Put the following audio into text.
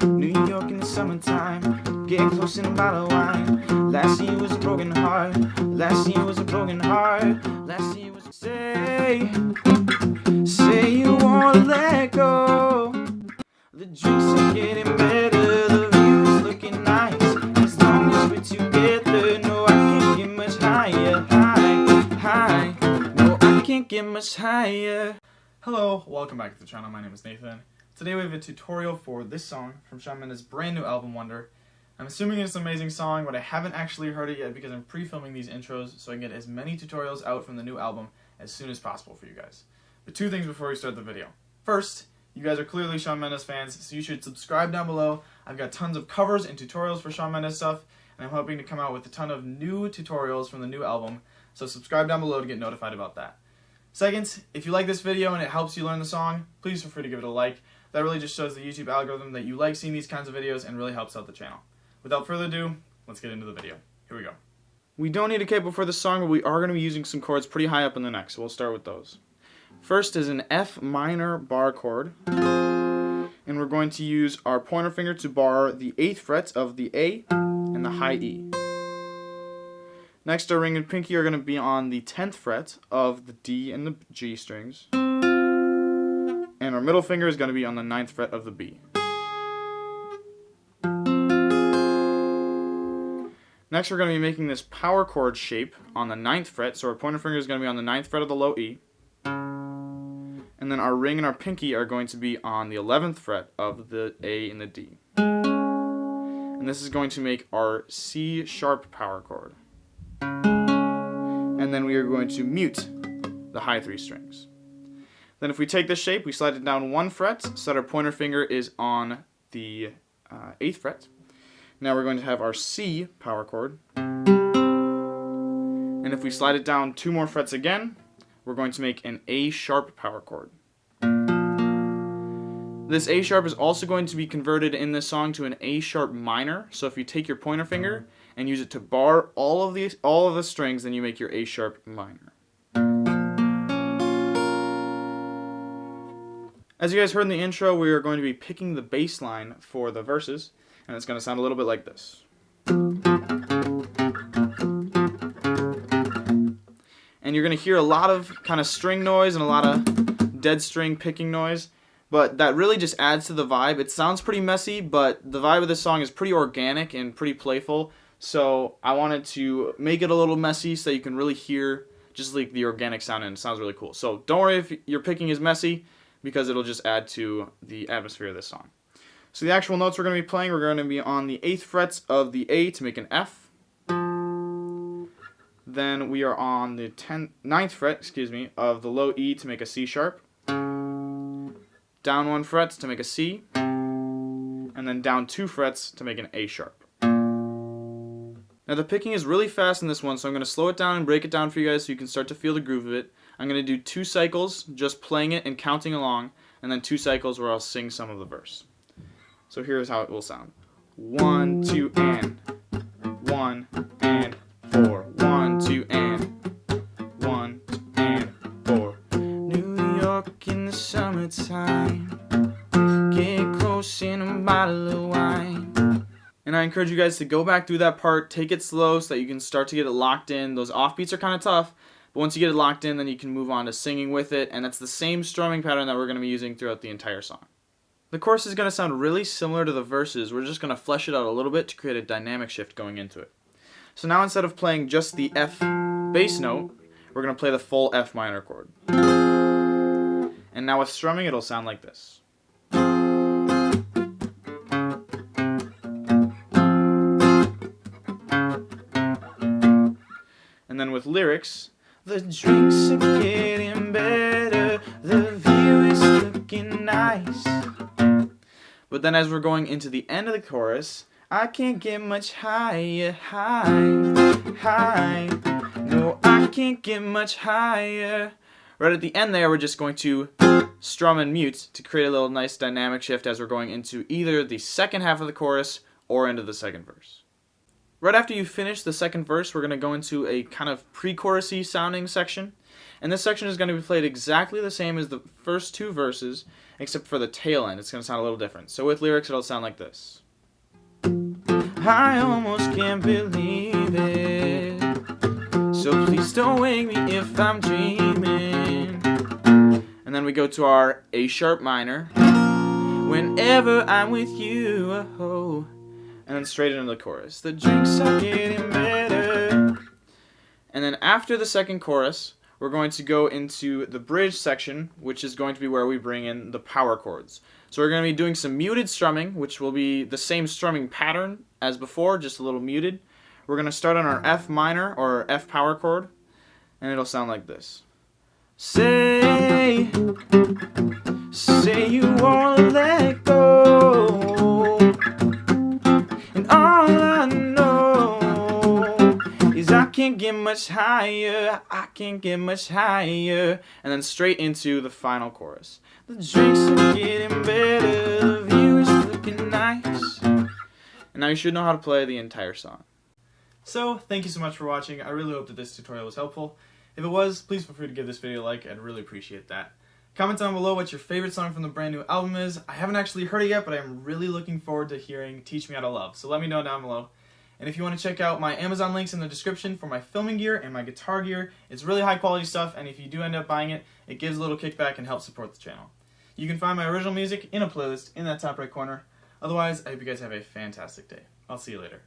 New York in the summertime, getting close in a bottle of wine. Last year was a broken heart. Last year was a broken heart. Last year was say you won't let go. The drinks are getting better, the view's looking nice. As long as we're together, no, I can't get much higher. High. No, I can't get much higher. Hello, welcome back to the channel. My name is Nathan. Today we have a tutorial for this song from Shawn Mendes' brand new album, Wonder. I'm assuming it's an amazing song, but I haven't actually heard it yet because I'm pre-filming these intros so I can get as many tutorials out from the new album as soon as possible for you guys. But two things before we start the video. First, you guys are clearly Shawn Mendes fans, so you should subscribe down below. I've got tons of covers and tutorials for Shawn Mendes stuff, and I'm hoping to come out with a ton of new tutorials from the new album, so subscribe down below to get notified about that. Second, if you like this video and it helps you learn the song, please feel free to give it a like. That really just shows the YouTube algorithm that you like seeing these kinds of videos and really helps out the channel. Without further ado, let's get into the video. Here we go. We don't need a capo for this song, but we are going to be using some chords pretty high up in the neck, so we'll start with those. First is an F minor bar chord, and we're going to use our pointer finger to bar the 8th fret of the A and the high E. Next, our ring and pinky are going to be on the 10th fret of the D and the G strings, and our middle finger is going to be on the 9th fret of the B. Next, we're going to be making this power chord shape on the 9th fret, so our pointer finger is going to be on the 9th fret of the low E. And then our ring and our pinky are going to be on the 11th fret of the A and the D. And this is going to make our C sharp power chord. And then we are going to mute the high 3 strings. Then if we take this shape, we slide it down 1 fret so that our pointer finger is on the 8th fret. Now we're going to have our C power chord. And if we slide it down 2 more frets again, we're going to make an A sharp power chord. This A sharp is also going to be converted in this song to an A sharp minor. So if you take your pointer finger and use it to bar all of the strings, then you make your A sharp minor. As you guys heard in the intro, we are going to be picking the bass line for the verses, and it's going to sound a little bit like this. And you're going to hear a lot of kind of string noise and a lot of dead string picking noise, but that really just adds to the vibe. It sounds pretty messy, but the vibe of this song is pretty organic and pretty playful, so I wanted to make it a little messy so you can really hear just like the organic sound, and it sounds really cool. So don't worry if your picking is messy, because it'll just add to the atmosphere of this song. So the actual notes we're going to be playing, we're going to be on the 8th frets of the A to make an F. Then we are on the 9th fret, of the low E to make a C sharp. Down 1 fret to make a C. And then down 2 frets to make an A sharp. Now the picking is really fast in this one, so I'm going to slow it down and break it down for you guys so you can start to feel the groove of it. I'm going to do 2 cycles, just playing it and counting along, and then 2 cycles where I'll sing some of the verse. So here's how it will sound. 1, 2, and 1, and 4. 1, 2, and 1, 2, and 4. New York in the summertime, get close in a bottle of wine. And I encourage you guys to go back through that part, take it slow so that you can start to get it locked in. Those offbeats are kind of tough, but once you get it locked in, then you can move on to singing with it, and that's the same strumming pattern that we're going to be using throughout the entire song. The chorus is going to sound really similar to the verses. We're just going to flesh it out a little bit to create a dynamic shift going into it. So now instead of playing just the F bass note, we're going to play the full F minor chord. And now with strumming, it'll sound like this. And then with lyrics, the drinks are getting better, the view is looking nice. But then as we're going into the end of the chorus, I can't get much higher, high. No, I can't get much higher. Right at the end there, we're just going to strum and mute to create a little nice dynamic shift as we're going into either the second half of the chorus or into the second verse. Right after you finish the second verse, we're going to go into a kind of pre-chorusy sounding section. And this section is going to be played exactly the same as the first 2 verses, except for the tail end. It's going to sound a little different. So with lyrics, it'll sound like this. I almost can't believe it, so please don't wake me if I'm dreaming. And then we go to our A sharp minor. Whenever I'm with you, oh. And then straight into the chorus. The drinks are getting better. And then after the second chorus, we're going to go into the bridge section, which is going to be where we bring in the power chords. So we're going to be doing some muted strumming, which will be the same strumming pattern as before, just a little muted. We're going to start on our F minor, or F power chord, and it'll sound like this. Say you won't let go, and all I know is I can't get much higher, I can't get much higher. And then straight into the final chorus. The drinks are getting better, the view is looking nice. And now you should know how to play the entire song. So, thank you so much for watching. I really hope that this tutorial was helpful. If it was, please feel free to give this video a like. I'd really appreciate that. Comment down below what your favorite song from the brand new album is. I haven't actually heard it yet, but I'm really looking forward to hearing Teach Me How to Love. So let me know down below. And if you want to check out my Amazon links in the description for my filming gear and my guitar gear, it's really high quality stuff, and if you do end up buying it, it gives a little kickback and helps support the channel. You can find my original music in a playlist in that top right corner. Otherwise, I hope you guys have a fantastic day. I'll see you later.